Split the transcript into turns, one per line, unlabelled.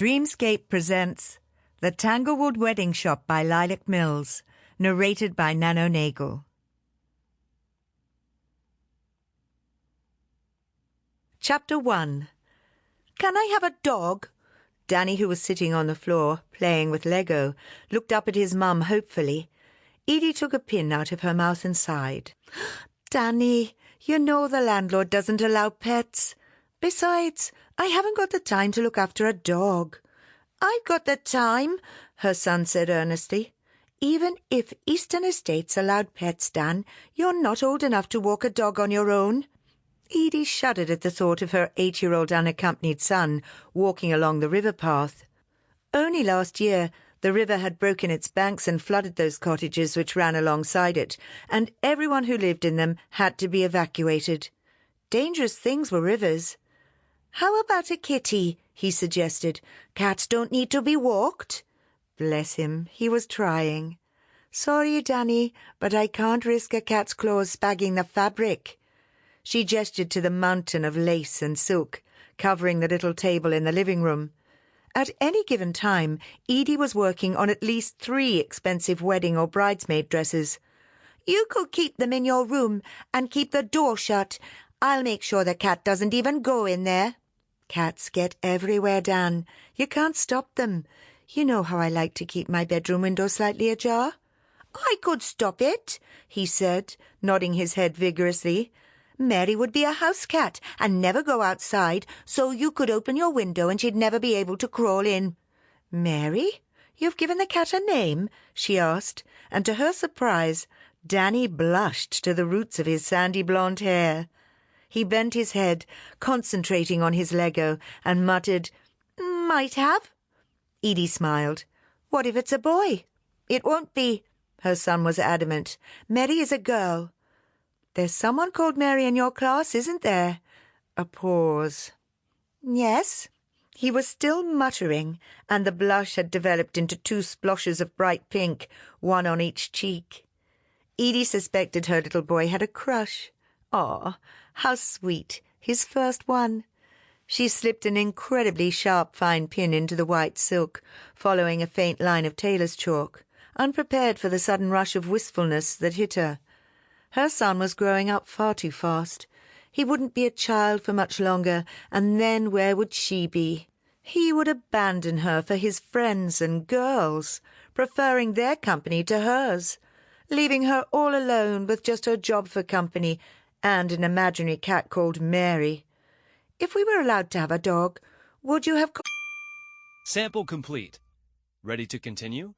Dreamscape presents The Tanglewood Wedding Shop by Lilac Mills, narrated by Nano Nagle. Chapter 1. Can I have a dog? Danny, who was sitting on the floor, playing with Lego, looked up at his mum hopefully. Edie took a pin out of her mouth and sighed. Danny, you know the landlord doesn't allow pets. Besides, I haven't got the time to look after a dog. I've got the time, her son said earnestly. Even if Eastern Estates allowed pets, Dan, you're not old enough to walk a dog on your own. Edie shuddered at the thought of her 8-year-old unaccompanied son walking along the river path. Only last year the river had broken its banks and flooded those cottages which ran alongside it, and everyone who lived in them had to be evacuated. Dangerous things were rivers. How about a kitty? He suggested. Cats don't need to be walked. Bless him, he was trying. Sorry, Danny, but I can't risk a cat's claws spagging the fabric. She gestured to the mountain of lace and silk, covering the little table in the living room. At any given time, Edie was working on at least 3 expensive wedding or bridesmaid dresses. You could keep them in your room and keep the door shut. I'll make sure the cat doesn't even go in there. Cats get everywhere, Dan. You can't stop them. You know how I like to keep my bedroom window slightly ajar. I could stop it, he said, nodding his head vigorously. Mary would be a house cat and never go outside, so you could open your window and she'd never be able to crawl in. Mary? You've given the cat a name? She asked, and to her surprise, Danny blushed to the roots of his sandy blonde hair. He bent his head, concentrating on his Lego, and muttered, Might have. Edie smiled. What if it's a boy? It won't be. Her son was adamant. Mary is a girl. There's someone called Mary in your class, isn't there? A pause. Yes. He was still muttering, and the blush had developed into 2 sploshes of bright pink, one on each cheek. Edie suspected her little boy had a crush. Ah, how sweet, his first one. She slipped an incredibly sharp fine pin into the white silk, following a faint line of tailor's chalk, unprepared for the sudden rush of wistfulness that hit her. Her son was growing up far too fast. He wouldn't be a child for much longer, and then where would she be? He would abandon her for his friends and girls, preferring their company to hers, leaving her all alone with just her job for company and an imaginary cat called Mary. If we were allowed to have a dog, would you have...
Sample complete. Ready to continue?